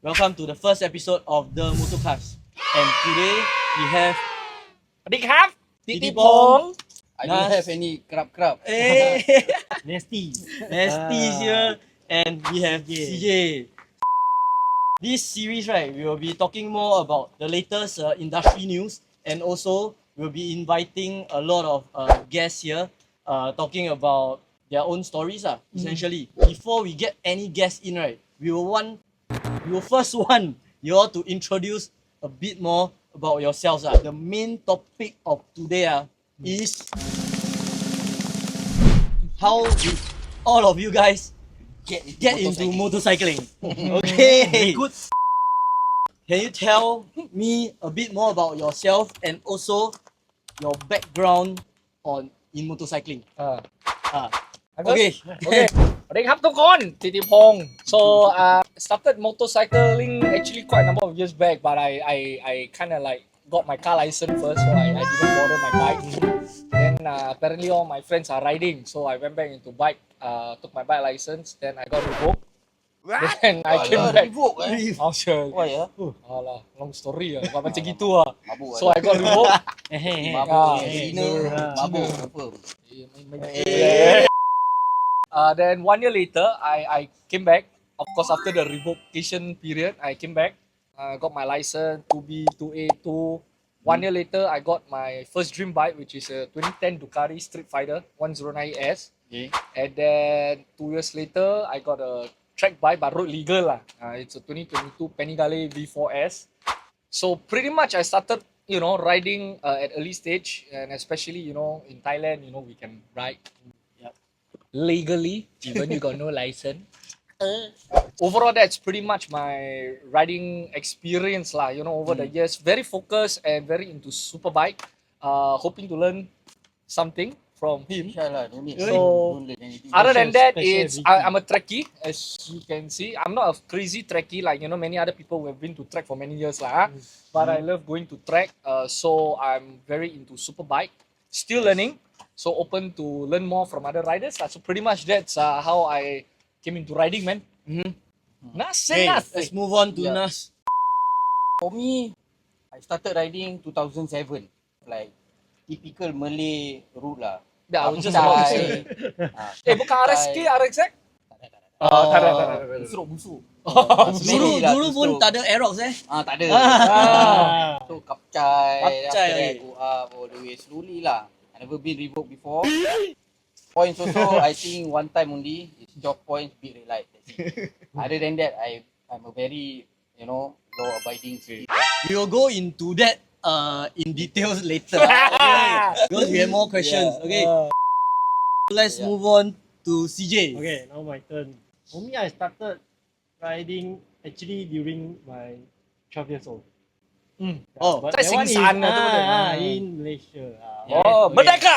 Welcome to the first episode of the MOTOCAST. And today we have สวัสดีครับ Titipong. I don't have any crab. Nasty is here, and we have CJ. This series, right, we will be talking more about the latest industry news, and also we'll be inviting a lot of guests here, talking about their own stories, essentially. Before we get any guests in, right, we will first want you all to introduce a bit more about yourselves. The main topic of today is how did all of you guys get into motorcycling? Okay. Very good. Can you tell me a bit more about yourself and also your background in motorcycling? Okay. สวัสดีครับทุกคน Titipong. So started motorcycling actually quite a number of years back, but I kind of like got my car license first, so I didn't bother my bike. Then apparently all my friends are riding, so I went back into bike, took my bike license, then I got revoked. Then I came back. Oh sure. Why ya? Alah, long story lah. Bukan macam gitu Mabuk So I got revoked. Mabuk. Then 1 year later, I came back. Of course, after the revocation period, I came back. Got my license, 2B, 2A, 2. 1 year later, I got my first dream bike, which is a 2010 Ducati Street Fighter 109S. Okay. And then 2 years later, I got a track bike, but road legal lah. It's a 2022 Panigale V4S. So pretty much I started, riding at early stage, and especially, in Thailand, we can ride legally, even you got no license. Overall, that's pretty much my riding experience lah. Over the years, very focused and very into superbike. Hoping to learn something from him. So other than that, I'm a trekkie, as you can see. I'm not a crazy trekkie like many other people who have been to trek for many years lah. But I love going to trek. So I'm very into superbike. Still learning. So open to learn more from other riders. So pretty much that's how I came into riding, man. Nas. Let's move on to Nas. For me, I started riding 2007. Like typical Malay route lah. Yeah, I was just about to say. Bukan RSK, RXX? Tak ada. Busuk. Dulu pun tak ada Aerox Tak ada. So kapcai. After that go up all the way slowly lah. I never been revoked before. Points also, I think one time only. It's job points, big red light. That's it. Other than that, I'm a very, law-abiding citizen. We will go into that in details later. Because we have more questions. Okay. Let's move on to CJ. Okay, now my turn. For me, I started riding actually during my 12 years old. But在 that one is, Singsan lah tu betul. in Malaysia. Merdeka!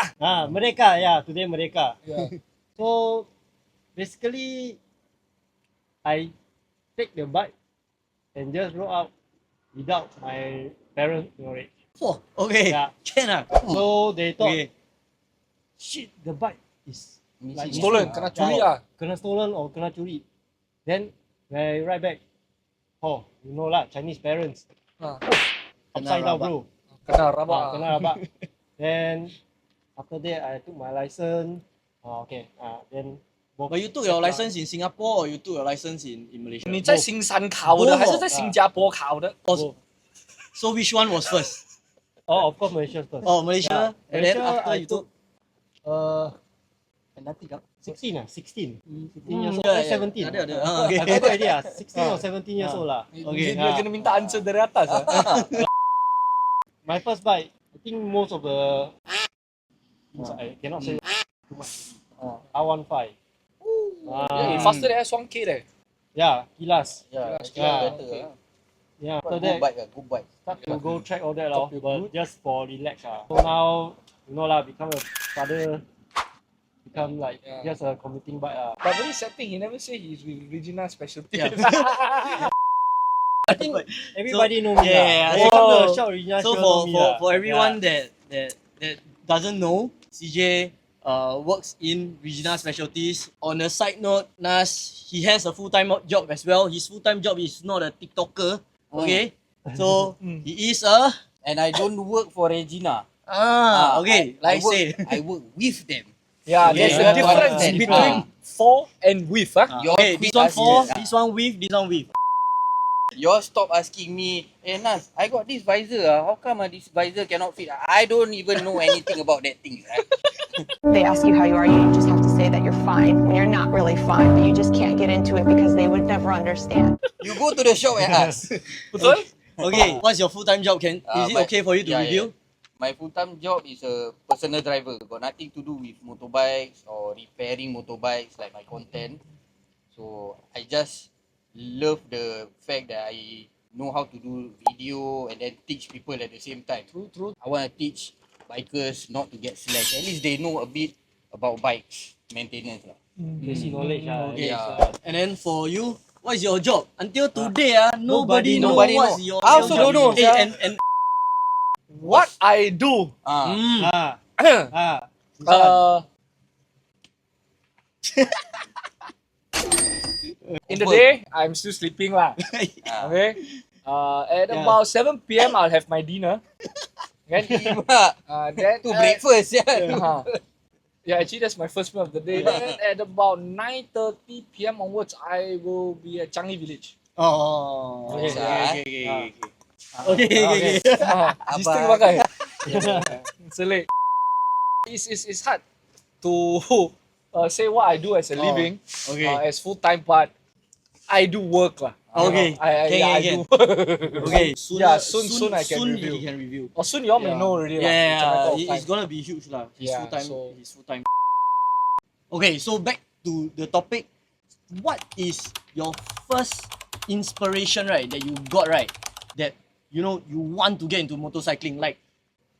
Merdeka, today Merdeka. Yeah. So, basically, I take the bike and just roll out without my parents' knowledge. Oh, okay. Yeah. Can So, they thought, Okay. shit, the bike is like Stolen, missing. kena curi lah. Kena stolen or kena curi. Then, when I ride back, lah, Chinese parents. Upside down, bro. Kena rabak. Kena rabak. Then, after that, I took my license. Then, But you took your license in Singapore or you took your license in Malaysia? 你在新山考的还是在新加坡考的？ So which one was first? of course, Malaysia first. Oh, Malaysia. And then Malaysia, after I you took 16 years old. yeah, 17. Ada. I forgot already 16 or 17 years old lah. Okay. Dia kena minta answer dari atas. My first bike, I think most of the I cannot say too much. R15. Faster than S1K deh. Yeah, Kilas. Yeah, better. Okay. Yeah, after Good that, bike. start to go track all that Stop your but good. just for relax So now, become a father, become like just a commuting bike But very sad thing, he never say he's with Regina Specialties. I think everybody know me Yeah. When you come to the shop, Regina So sure know me for everyone that doesn't know, CJ works in Regina Specialties. On a side note, Nas, he has a full-time job as well. His full-time job is not a TikToker. Okay, so he is a And I don't work for Regina. okay. I Like work, say, I work with them. Yeah, Okay. there's You a have to difference understand. between for and with. Your okay. quit This one us for, here. this one with, this one with. You all stop asking me, hey Nas, I got this visor. How come this visor cannot fit? I don't even know anything about that thing. Right? They ask you how you are, you just have to say that you're fine when you're not really fine, but you just can't get into it because they would never understand. You go to the shop and ask. Betul? Okay, what's your full-time job? Is it okay for you to review? My full-time job is a personal driver. Got nothing to do with motorbikes or repairing motorbikes like my content. So I just love the fact that I know how to do video and then teach people at the same time. True. I want to teach bikers not to get slack. At least they know a bit about bikes maintenance lah. Basic knowledge. Okay. Yeah. And then for you, what is your job? Until today, nobody know Nobody what's know. your I also job. don't know, Hey, sia. and What I do, Ah. in the day, I'm still sleeping lah. Ah. Okay. At about 7 p.m. I'll have my dinner. Then, then To breakfast ya. yeah, actually that's my first meal of the day. Then at about 9:30 p.m. onwards, I will be at Changi Village. oh, Okay. okay. Distinct pakai. Selit. It's hard to say what I do as a living, Okay. as full time, but I do work lah. Okay. I do. Okay. Soon I can review. He can review. Or soon you all may know already lah. It's a matter of time. It's gonna be huge lah. His Yeah, full time. so- His full time. Okay, so back to the topic. What is your first inspiration, right? That you got, right? That you want to get into motorcycling, like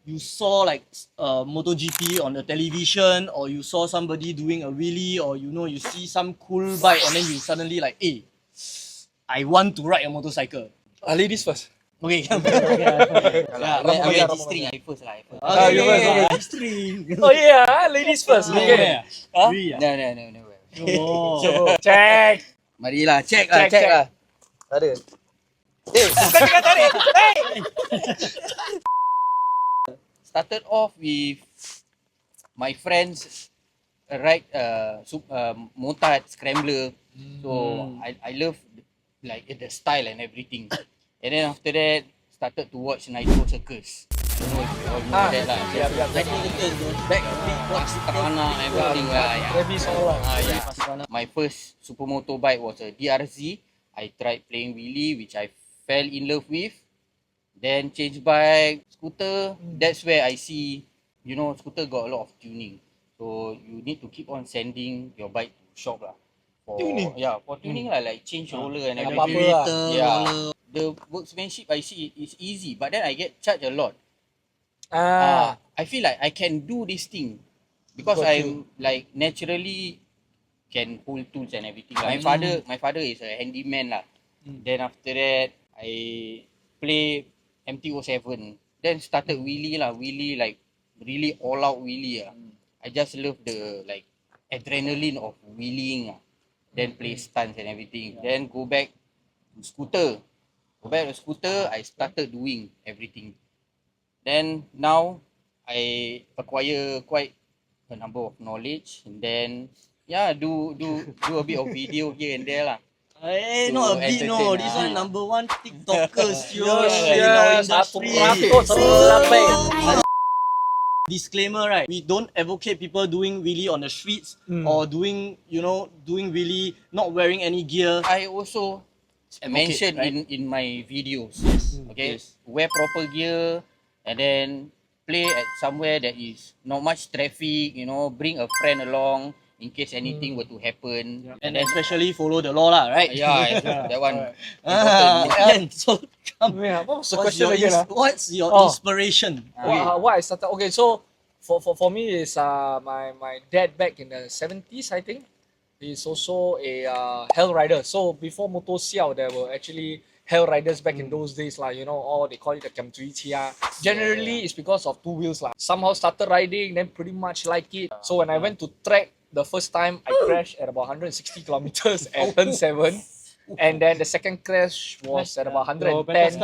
you saw like MotoGP on the television, or you saw somebody doing a wheelie, or you see some cool bike, and then you suddenly like, hey, I want to ride a motorcycle. Ladies first. Okay. I this string I first lah. You first. String. Oh yeah, ladies first. Okay. No. Oh. So, check. Marilah check Check. lah. Ada. Started off with my friends ride motard scrambler. So I love like the style and everything. And then after that started to watch Nitro Circus. I don't know if you all know that lah. Yeah. Nitro Circus goes back watch Strana everything lah. Rabies all lah. My first super motorbike was a DRZ. I tried playing wheelie, which I fell in love with. Then change bike, scooter. That's where I see, scooter got a lot of tuning. So you need to keep on sending your bike to shop lah. For tuning? Yeah, for tuning lah, like change roller and everything. Apa-apa lah. Yeah. The workmanship I see is easy, but then I get charged a lot. I feel like I can do this thing because I'm like naturally can hold tools and everything. My father is a handyman lah. Then after that I play MT-07. Then started wheelie like really all out wheelie lah. I just love the like adrenaline of wheeling lah. Then play stunts and everything. Then go back to scooter. I started doing everything. Then now I acquire quite a number of knowledge, and then do a bit of video here and there lah. Hey, To not a bit, no. entertain, This ah. one number one TikTokers, in our Satu industry. peratus, 108. Disclaimer, right? We don't advocate people doing wheelie on the streets or doing wheelie not wearing any gear. I also mentioned right? in my videos. Okay, Yes. wear proper gear and then play at somewhere that is not much traffic. Bring a friend along in case anything were to happen. And especially follow the law lah, right? Yeah, that one. Ian, so come. What was the What's question your, again? what's your Oh. inspiration? What I started. Okay, so for me is my dad back in the 70s, I think. He's also a hell rider. So before Moto Xiao, there were actually hell riders back in those days, like, you know, or they call it the Kamtuichia. Generally, it's because of 2 wheels. Like. Somehow started riding, then pretty much like it. So when I went to track, the first time I crashed at about 160 kilometers at turn 7. And then the second crash was at about 110.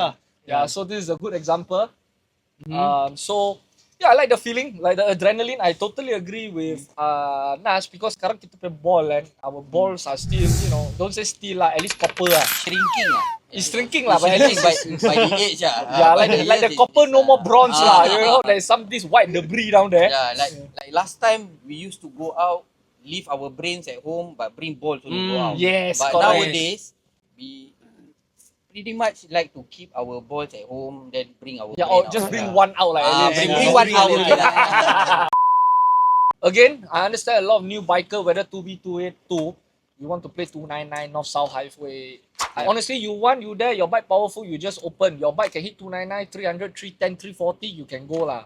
Yeah, so this is a good example. So yeah, I like the feeling, like the adrenaline. I totally agree with Nas, because sekarang kita play ball and our balls are still, you know, don't say still lah, at least copper lah. Shrinking lah. It's shrinking lah, but at Shrinking least by the age lah. yeah, like the copper no more bronze lah. You know, there's this white debris down there. Yeah, like last time we used to go out, leave our brains at home, but bring balls only go out. Yes, But correct. nowadays we pretty much like to keep our balls at home, then bring our Yeah, brain or just out. bring one out like at least. Bring one out. Okay lah. Again, I understand a lot of new biker, whether 2B, 2A, you want to play 299 North South Highway. Honestly, you want, you there, your bike powerful, you just open. Your bike can hit 299, 300, 310, 340, you can go lah.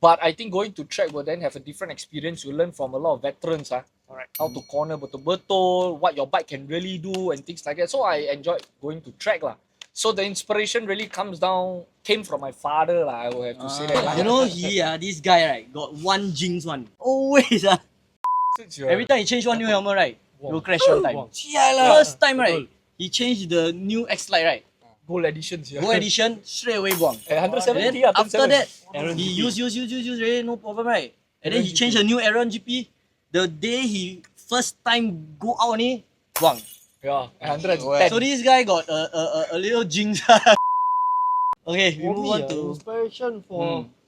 But I think going to track will then have a different experience. You learn from a lot of veterans, how to corner betul-betul, what your bike can really do and things like that. So I enjoyed going to track lah. So the inspiration really came from my father lah. I will have to say that. You know, this guy right got one jinx one. Always every time he change one new helmet right, he'll crash one time. First time right, he changed the new X Lite right. Gold editions. Yeah. Gold edition straight away buang. 170. Then after that, he use really no problem right. And then he changed a new Aaron GP. The day he first time go out ni, buang. Yeah, 110. So this guy got a little jinx. Okay, we move on to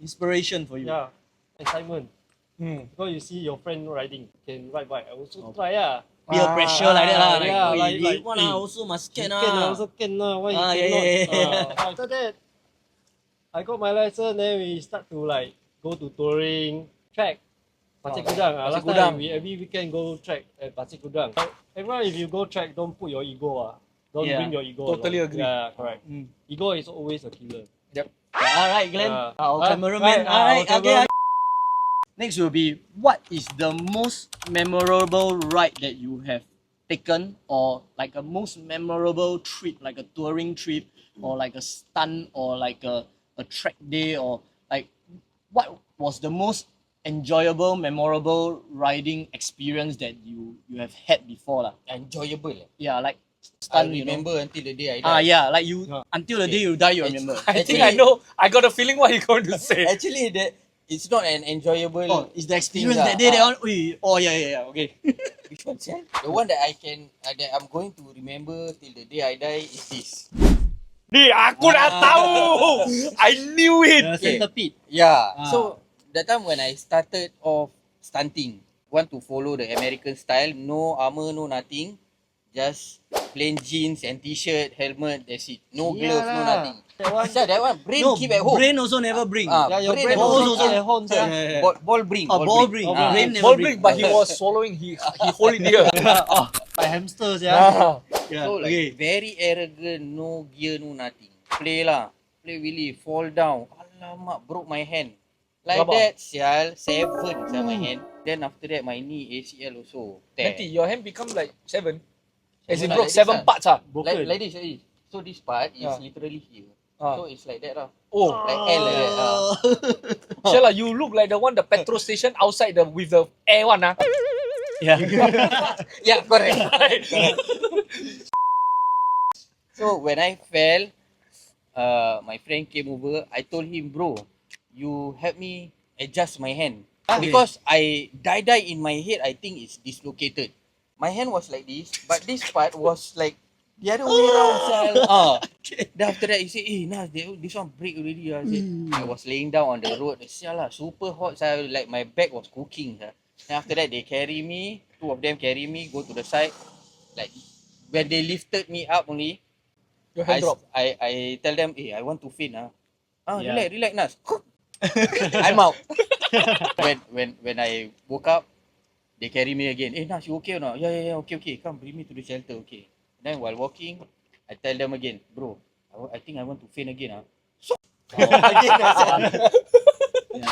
inspiration for you. Yeah, excitement. Because you see your friend riding, can ride bike. I also try Peer pressure like that lah. yeah, Like one also must can also can why you cannot? yeah. After that, I got my license. Then we start to like go to touring track. Pasir Gudang. Last time we every weekend go track at Pasir Gudang. Everyone, if you go track, don't put your ego. Don't bring your ego. Totally agree. Yeah, correct. Ego is always a killer. Yep. Alright, Glenn. Our cameraman. Right, Okay. Next will be, what is the most memorable ride that you have taken, or like a most memorable trip, like a touring trip, or like a stunt, or like a track day, or like what was the most enjoyable, memorable riding experience that you have had before lah? Enjoyable. Yeah, like I stunt, remember until the day I die. yeah, like you until the day you die, you remember. I think I know. I got a feeling what you're going to say. Actually, it's not an enjoyable. Oh, it's the experience thing that day. That one. Oh yeah. Okay. Which one, yeah? The one that I can, that I'm going to remember till the day I die is this. Ni, aku dah tahu. I knew it. Centipede. Yeah. So that time when I started off stunting, want to follow the American style, no armor, no nothing, just plain jeans and t-shirt, helmet, that's it. No gloves, no nothing. That one, brain keep at home. Brain also never bring. Your brain also at home. Yeah. Ball bring. Ball bring. Brain never Ball bring. bring, but he was swallowing. He hold it here. Like hamsters, Ah. Yeah. So like very arrogant, no gear, no nothing. Play really, fall down. Alamak, broke my hand. Like Rabak. that, sial, 7 my hand. Then after that, my knee ACL also tear. Nanti your hand become like 7. As in Like broke this 7 lah. parts Like this. So this part is Yeah. literally here. Ah. So it's like that lah. Oh, Like L like that. Shalla, you look like the one the petrol station outside with the air one Yeah. Yeah, correct. So when I fell, my friend came over. I told him, bro, you help me adjust my hand. Because I die in my head, I think it's dislocated. My hand was like this, but this part was like the other way around. Then after that, he said, Nas, this one break already. I was laying down on the road. Super hot. Like my back was cooking. Then after that, they carry me. 2 of them carry me, go to the side. Like when they lifted me up only, your hand drop. I tell them, I want to faint. Yeah. Relax, Nas. I'm out. when I woke up, they carry me again. Nas, you okay or not? Yeah, okay. Come, bring me to the shelter, okay. Then while walking, I tell them again, bro, I think I want to faint again. So, again,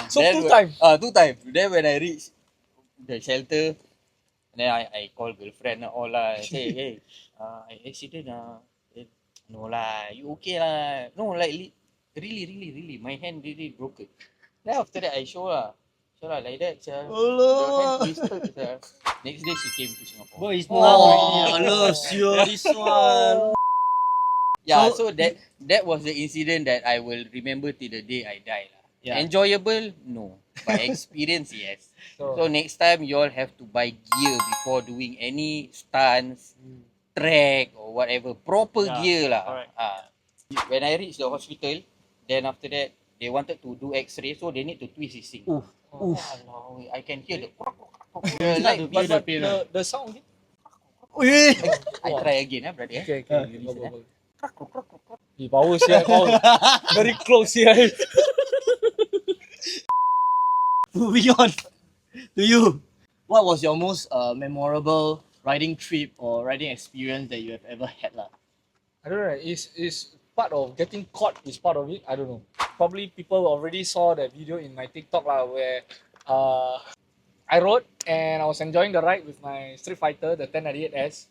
So 2 times. 2 times. Then when I reach the shelter, then I call girlfriend all lah. I say, hey, I accident. No lah, you okay lah. No, like really, my hand really broken. Then after that I show lah. So lah, like that, the hand twisted. Next day she came to Singapore. Boy, it's not already. I love you this one. Yeah, so that was the incident that I will remember till the day I die lah. Yeah. Enjoyable? No. But experience, yes. So next time you all have to buy gear before doing any stunts, track or whatever. Proper gear lah. correct. When I reached the hospital, then after that they wanted to do X-ray, so they need to twist his thing. Oof. Allah, I can hear the Like The sound. I try again, brother. Okay. You listen, Power siya, power. Very close here. Moving on to you. What was your most memorable riding trip or riding experience that you have ever had lah? I don't know. Is part of getting caught is part of it. I don't know. Probably people already saw that video in my TikTok lah, where I rode and I was enjoying the ride with my Street Fighter, the 1098S.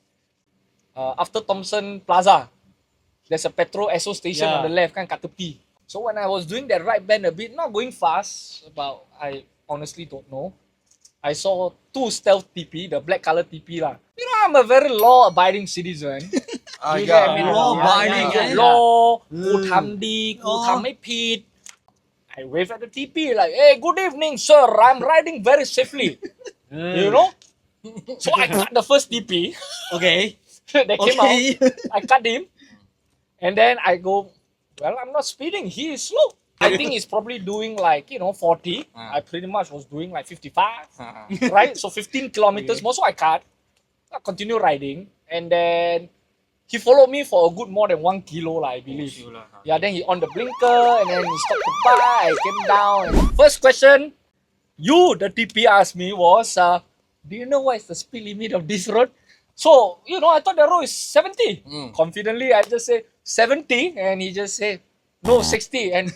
After Thomson Plaza, there's a petrol Esso station on the left, kan kat tepi. So when I was doing that right bend a bit, not going fast, but I honestly don't know. I saw two stealth TP, the black color TP lah. You know, I'm a very law-abiding citizen. You get me? Law-abiding, law, กูทำดี กูทำไม่ผิด I wave at the TP like, hey, good evening, sir. I'm riding very safely. You know? So I cut the first TP. Okay. They came out. I cut him. And then I go, well, I'm not speeding. He is slow. I think he's probably doing like, 40. I pretty much was doing like 55. Right? So 15 kilometers more. So I cut. I continue riding. And then he followed me for a good more than 1 kilo, I believe. Yeah, then he on the blinker and then he stopped to buy. I came down. First question the TP asked me was, do you know what is the speed limit of this road? So, I thought the road is 70. Confidently, I just say 70 and he just say, no, 60. And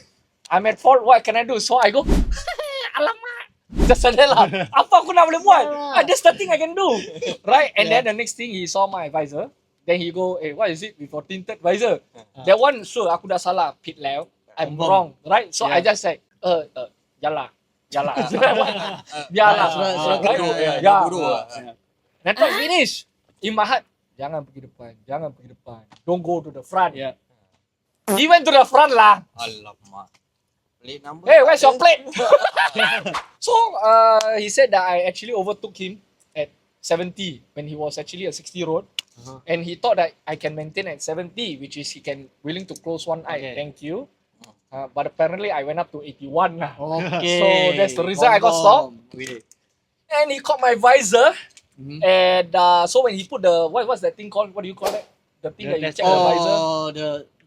I'm at fault, what can I do? So I go, alamak. Just like that lah. Apa aku nak boleh buat? That's the thing I can do. Right? And then the next thing, he saw my visor. Then he go, hey, what is it before tinted visor? That one, sure, aku dah salah. Pit leo. I'm wrong. Right? So I just say, yalah. Biarlah. Right? Yeah. Then talk finish. In my heart, jangan pergi depan. Don't go to the front. Yeah. He went to the front lah. Alamak. Plate number. Hey, where's your plate? So he said that I actually overtook him at 70 when he was actually a 60 road. And he thought that I can maintain at 70, which is he can willing to close one eye. Okay. Thank you. But apparently I went up to 81 lah. Okay. So that's the reason I got stopped. And he caught my visor. And so when he put the what's that thing called? What do you call it? The thing that you check the visor. Oh,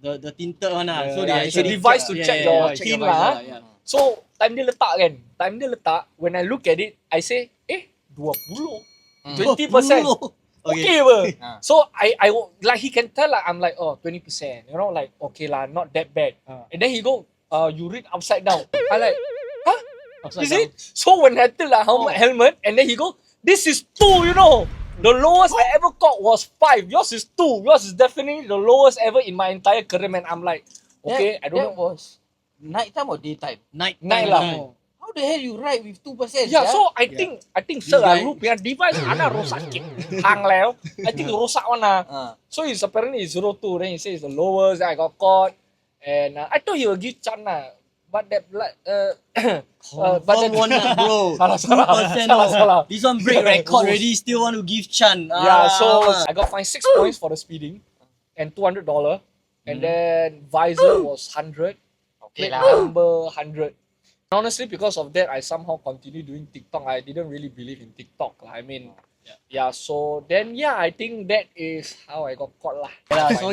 the tinted one lah. So It's a device to check your tint lah. So time dia letak. When I look at it, I say, 20%. 20%. Okay, so I like he can tell like I'm like 20%. Like okay lah, not that bad. And then he go, you read upside down. I like, huh? Upside Is it? So when I tell like helmet, and then he go, this is 2. The lowest I ever caught was 5. Yours is 2. Yours is definitely the lowest ever in my entire career, man. I'm like, okay, I don't know. That was night time or daytime? Night lah. How the hell you ride with 2%? Yeah, so I think sir, lu punya device ana rosak sikit. Hang leo. I think rosak mana. So it's apparently 02. Then he says the lowest. Then I got caught, and I thought he will give chance lah. But that but that one bro. Salah. This one break record already. Still want to give Chan. Yeah, so I got fined 6 points for the speeding, and $200, and then visor was 100. Okay Plate number 100. Honestly, because of that, I somehow continued doing TikTok. I didn't really believe in TikTok. I mean, so then I think that is how I got caught lah. So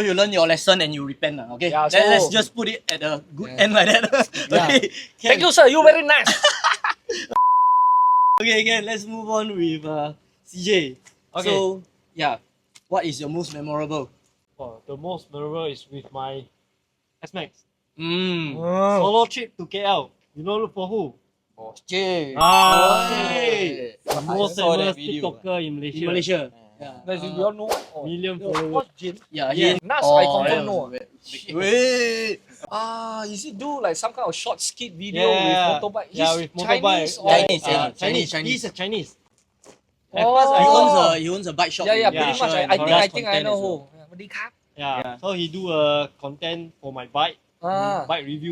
you learn your lesson and you repent lah. Okay. Yeah, Let's just put it at a good end like that. Okay. Thank you, sir. You very nice. Okay, again, let's move on with CJ. Okay. So what is your most memorable? The most memorable is with my S-Max. Oh. Solo trip to KL. You know, look for who? Oh, Jay. The most I saw famous that video. TikToker in Malaysia. In Malaysia. Guys, we all know. Million Yo, followers. what's Jin? Yeah, Yeah. he. Nas, I confirm yeah. know. Wait. Is he do like some kind of short skit video Yeah. with motorbike? He's Yeah, with motorbike. Chinese or Chinese. He's a Chinese. Oh. At first, He owns a bike shop. Yeah, in pretty Yeah. much. Malaysia I and think I does think I content know as who. well. Yeah, what do you call? Yeah. So he do a content for my bike. Bike review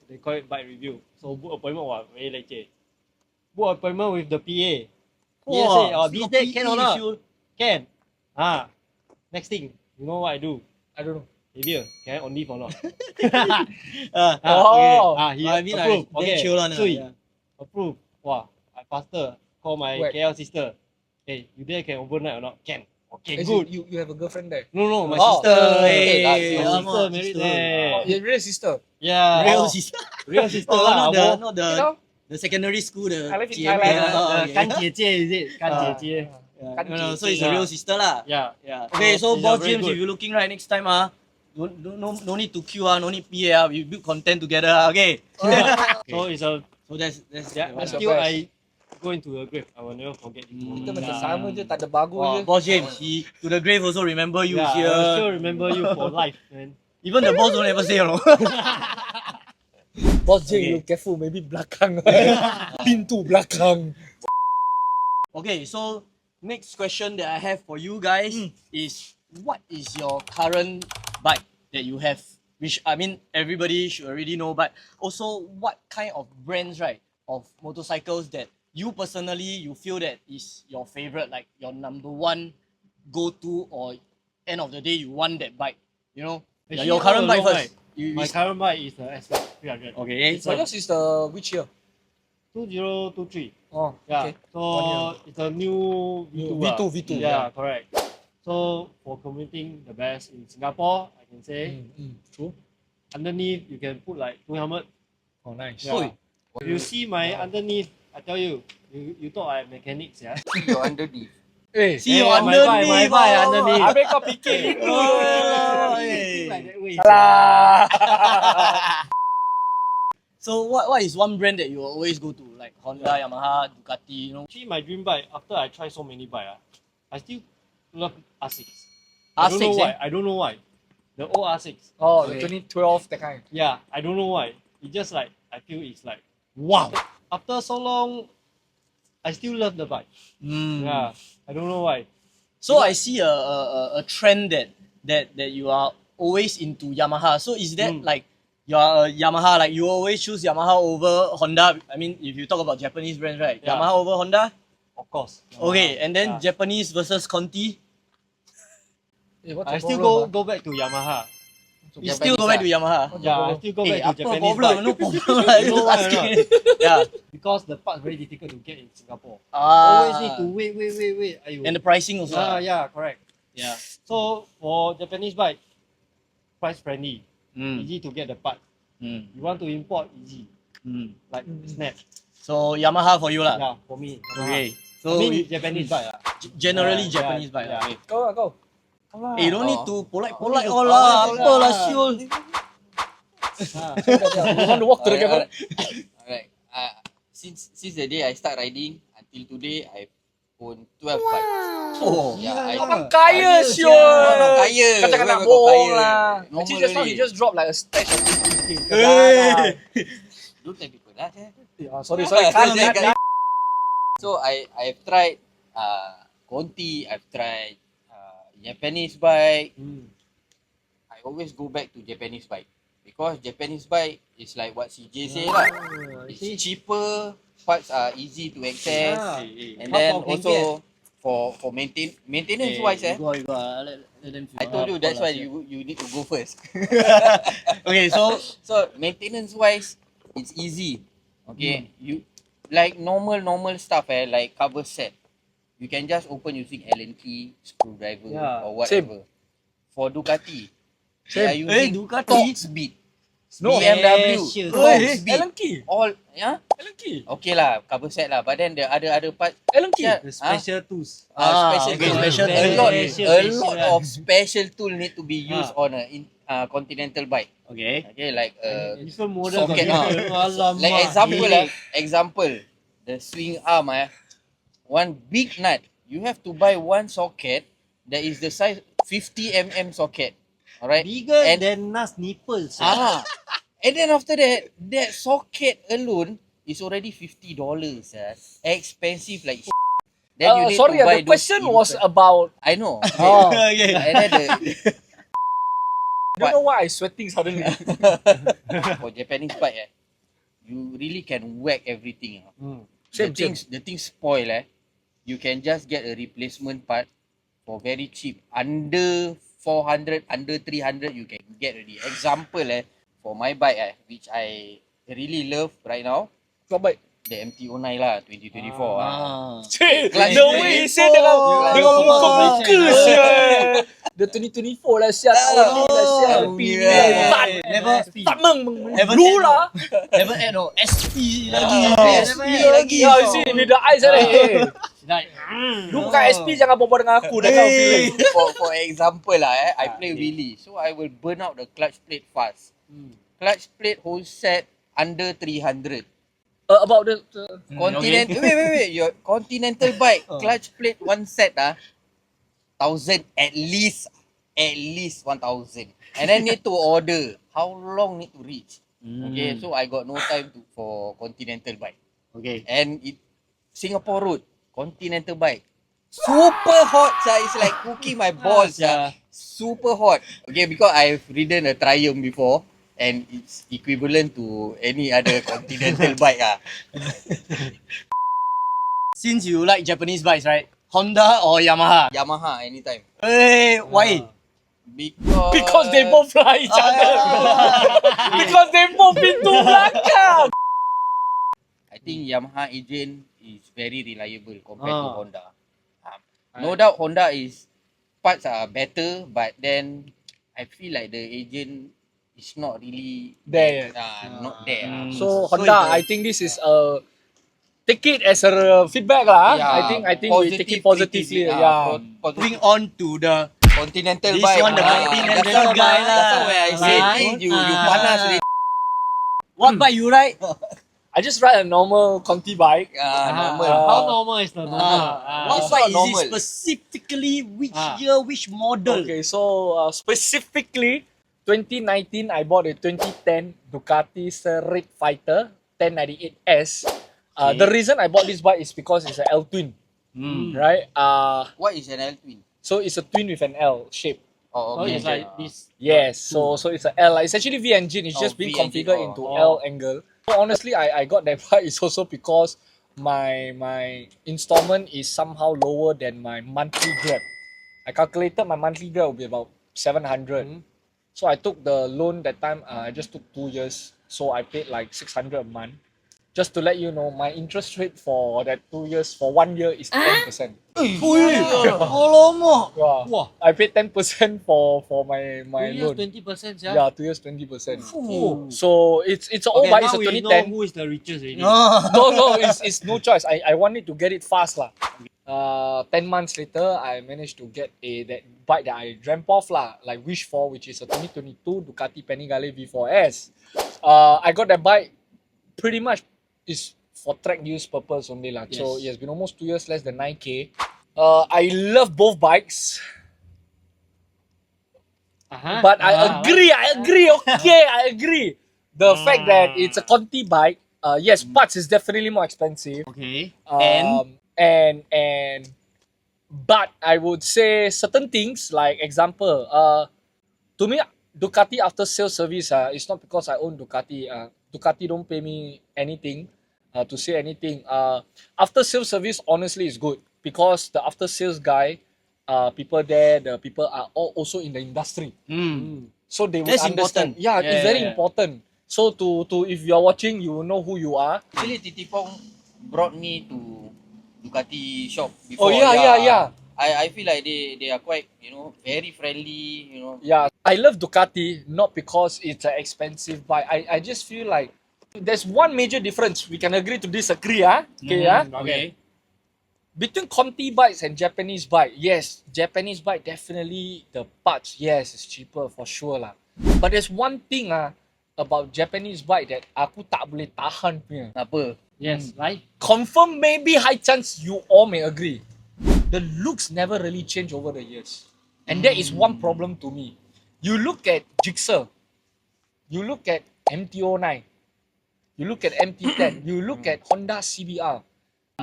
they call it bike review. So book appointment very leceh. Book appointment with the PA. PA say, this date can or not? Can. Next thing, you know what I do? I don't know. Xavier, can I on leave or not? Oh. He I mean, approve. damn chill one, Sweet. yeah. Approve. Wow, I faster call my Wait. KL sister. Hey, you there can overnight or not? Can. Okay, As good. in, you have a girlfriend there? No, my Oh. sister. Hey, My alamak, sister married there. Oh, your real sister. Yeah. Real Oh, sister. real sister Oh, lah. not the You know? the secondary school. The I live in 姐妹 Thailand. okay. 干姐姐 is it? 干姐姐. No, so it's a real sister lah. Yeah. Okay, so She's Boss very James, good. if you're looking right next time, no need to queue, no need PA, we build content together, okay? So it's a So that's yeah, That's the until best. I go into the grave, I will never forget you. Kita macam sama je, tak ada bagus Wow, je. Boss James, he to the grave also remember you Yeah, I here. will still remember you for life, man. Even the boss don't ever say hello. Boss J, Okay. you careful, maybe belakang. Pintu belakang. Okay, so next question that I have for you guys is, what is your current bike that you have? Which I mean everybody should already know, but also what kind of brands, right, of motorcycles that you personally you feel that is your favorite, like your number one go-to, or end of the day you want that bike, you know? Yeah, Actually, your current all bike along, first. right, my current bike is the S300. Okay. So yours is the which year? 2023. Oh, Yeah. okay. 1 So year. it's a new V2. V2. Yeah, correct. So for commuting the best in Singapore, I can say True. underneath you can put like 2 helmet. Oh, nice. Yeah. You see my underneath, I tell you, you thought I am mechanics, yeah. You're underneath. Eh, See you my underneath. bike underneath. habis kau fikir itu. Oh, Like that way. Alah. So what is one brand that you will always go to, like Honda, Yamaha, Ducati, you know? Actually, my dream bike, after I try so many bikes, I still love R6. R6, I don't know why. The old R6. Oh, the Okay. 2012 that kind. Yeah, I don't know why. It just like, I feel it's like, wow. After so long, I still love the bike. Yeah, I don't know why. So I see a trend that you are always into Yamaha. So is that like you are a Yamaha, like you always choose Yamaha over Honda? I mean, if you talk about Japanese brands, right? Yeah. Yamaha over Honda? Of course. Okay, and then Yeah. Japanese versus Conti? Eh, what's I the still problem, go back to Yamaha. You still go back to Yamaha? Yeah, I still go Hey, back to apa Japanese problem? bike. No problem. lah, You know just why or asking. not? Yeah. Because the parts very difficult to get in Singapore. Always need to wait. Aiyo. And the pricing also. Yeah, correct. Yeah. So for Japanese bike, price friendly, Mm. easy to get the part. Mm. You want to import, easy, Mm. like Snap. So Yamaha for you lah. Yeah, for me. Okay. I So mean Japanese bike. generally Yeah, Japanese bike lah. yeah. Okay. Go lah, go. Eh, don't need to polite all Polite, lah. polite Apa lah lah. siul. We want to walk to the camera. Alright. Since the day I start riding until today, I own 12 bikes. Oh. Yeah, Abang kaya, I'm siul. not kaya. Kau jangan nak Where got bohong kaya? lah. Normal Actually, just now only. he just dropped like a stash of 50. Don't tell people lah. Sorry. Cut. So I've tried Conti, I've tried Japanese bike. I always go back to Japanese bike because Japanese bike is like what CJ say lah. It's cheaper, parts are easy to access, and then also for maintenance wise, You go. Let them feel. I told you that's why you need to go first. Okay, so So maintenance wise, it's easy. Okay, you like normal stuff like cover set. You can just open using Allen key, screwdriver, Yeah. or whatever. For Ducati, they are Same. using Ducati. Torx beat. No. BMW, Special. Torx beat. Allen key. All, yeah, Allen key. okay lah, cover set lah. But then the other part, Allen key. yeah, The special tools. special okay, tool. special a tool. lot, Special, a special, lot yeah. of special tool need to be used on a Continental bike. okay. Okay, like Different model. socket. Alamak. Like example, the swing arm, one big nut you have to buy one socket that is the size 50 mm socket. Alright? Bigger And- than Nas nipples. And then after that, that socket alone is already $50. Expensive like Then you need sorry, to buy the question those was about. I know. Oh, Okay. And then I don't know why I'm sweating suddenly. for Japanese bike, you really can whack everything. Same, The things spoil, you can just get a replacement part for very cheap. Under 400, under 300, you can get already. Example, for my bike, which I really love right now, Kau baik. the MT-09 lah, 2024. Cik, Clutch the plate. way he say dengan muka-muka sial. The 2024 lah sial. Tahun ni lah sial. Tak. Lu lah. Never add no SP lagi. SP lagi. Ya, you see, with the eyes ni. Like, Lu bukan SP jangan berbual dengan aku. Dah kau feeling. For example I play wheelie, so I will burn out the clutch plate fast. Clutch plate whole set under 300. About the Continental, wait, your Continental bike clutch plate one set 1,000 at least 1,000, and then need to order. How long need to reach? Okay, so I got no time for Continental bike. okay. And it Singapore road Continental bike super hot, it's like cooking my balls. Super hot. Okay, because I've ridden a Triumph before. And it's equivalent to any other Continental bike. Since you like Japanese bikes, right? Honda or Yamaha? Yamaha anytime. Hey, why? because they both fly each other. Because they both pintu belakang. I think Yamaha agent is very reliable compared to Honda. No doubt Honda parts are better, but then I feel like the agent is not really There. not there. So Honda, I think this is take it as a feedback lah. I think we take it positively. Moving on to the Continental this bike. one, the Continental guy lah. That's why I say Right? you panas already. what bike you ride? I just ride a normal Conti bike. Normal. How normal is the normal? What It's bike not is normal. it specifically? Which year? Which model? Okay, so specifically 2019, I bought a 2010 Ducati Street Fighter 1098S. The reason I bought this bike is because it's an L twin, right? What is an L twin? So it's a twin with an L shape. Oh, Oh, okay. it's like this. Yes, so it's an L. It's actually V engine. It's just being V engine. configured into L angle. So honestly, I got that bike is also because my installment is somehow lower than my monthly Grab. I calculated my monthly Grab will be about 700. So I took the loan that time. I just took 2 years, so I paid like 600 a month. Just to let you know, my interest rate for that 2 years, for 1 year is 10%. Yeah. Wow. I paid 10% for my 2 years, loan. 20%, Yeah, 2 years 20%. Oh. So it's all Okay, bike. It's now a we know 2010. who is the richest already. No, it's no choice. I wanted to get it fast lah. 10 months later, I managed to get that bike that I dreamt of lah, like wish for, which is a 2022 Ducati Panigale V4S. I got that bike pretty much is for track use purpose only lah. So it has been almost 2 years, less than 9K. I love both bikes. But I agree. Okay, I agree. The fact that it's a Conti bike, yes, parts is definitely more expensive. Okay. But I would say certain things, like example, to me, Ducati after sales service, it's not because I own Ducati. Ducati don't pay me anything to say anything. After sales service, honestly, is good because the after sales guy, people there, the people are all also in the industry. So they will That's understand. important. Yeah, it's very Yeah. important. So to if you're watching, you will know who you are. Actually, Titipong brought me to Ducati shop Oh before. yeah. I feel like they are quite, very friendly, Yeah, I love Ducati not because it's an expensive bike. I just feel like there's one major difference. We can agree to disagree, Okay, Okay. Between Conti bikes and Japanese bike, yes, Japanese bike definitely the parts, yes, it's cheaper for sure lah. But there's one thing about Japanese bike that aku tak boleh tahan punya. Apa? Yes, right? Confirm maybe high chance you all may agree. The the looks never really change over the years. And that is one problem to me. You look at Gixxer, you look at MT-09, you look at MT-10, you look at Honda CBR,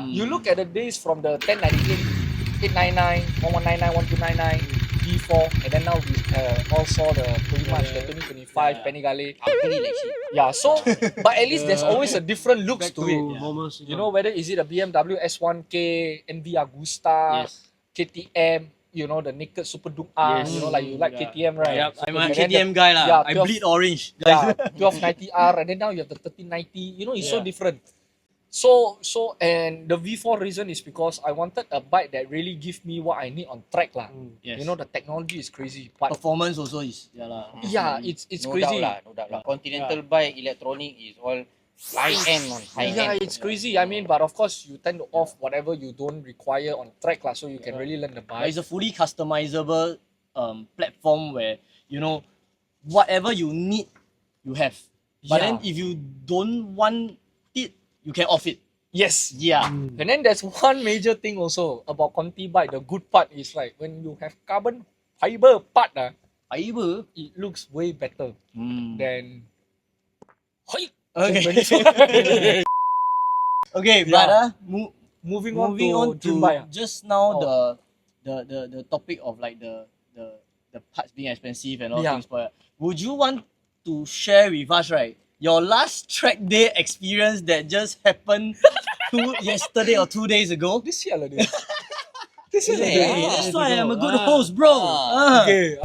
you look at the days from the 1098, 899, 1199, 1299, B4, and then now we all saw the pretty much the 2025 Panigale. Upgrade like shit. Yeah, so, but at least there's always a different looks Back to it. normal You know, whether is it a BMW S1K, MV Agusta, Yes. KTM, you know, the naked Super Duke R, Yes. you know, like you like KTM, right? Yep, I'm a And then KTM guy lah. yeah, I 12 bleed orange, Yeah, guys. 1290R, and then now you have the 1390. You know, it's so Yeah. different. So, and the V4 reason is because I wanted a bike that really give me what I need on track lah. Yes. You know, the technology is crazy, but Performance also is lah. yeah, it's No crazy. doubt lah, no doubt lah. Continental bike, electronic is all high end on high Yeah, end. it's crazy. I mean, but of course, you tend to off whatever you don't require on track lah, so you can really learn the But bike. it's a fully customizable platform where, you know, whatever you need, you have. But Yeah. then if you don't want it, you can off it. Yes. Yeah. And then there's one major thing also about Conti bike. The good part is like when you have carbon fiber part, Fiber. it looks way better than. Okay. Okay, but moving moving on on to dream bike. just now Oh. the topic of like the parts being expensive and all Yeah. things. But would you want to share with us, right, your last track day experience that just happened yesterday or 2 days ago? This year lah dia. This year lah Hey, dia. that's why I'm a good host, bro. Ah. Okay.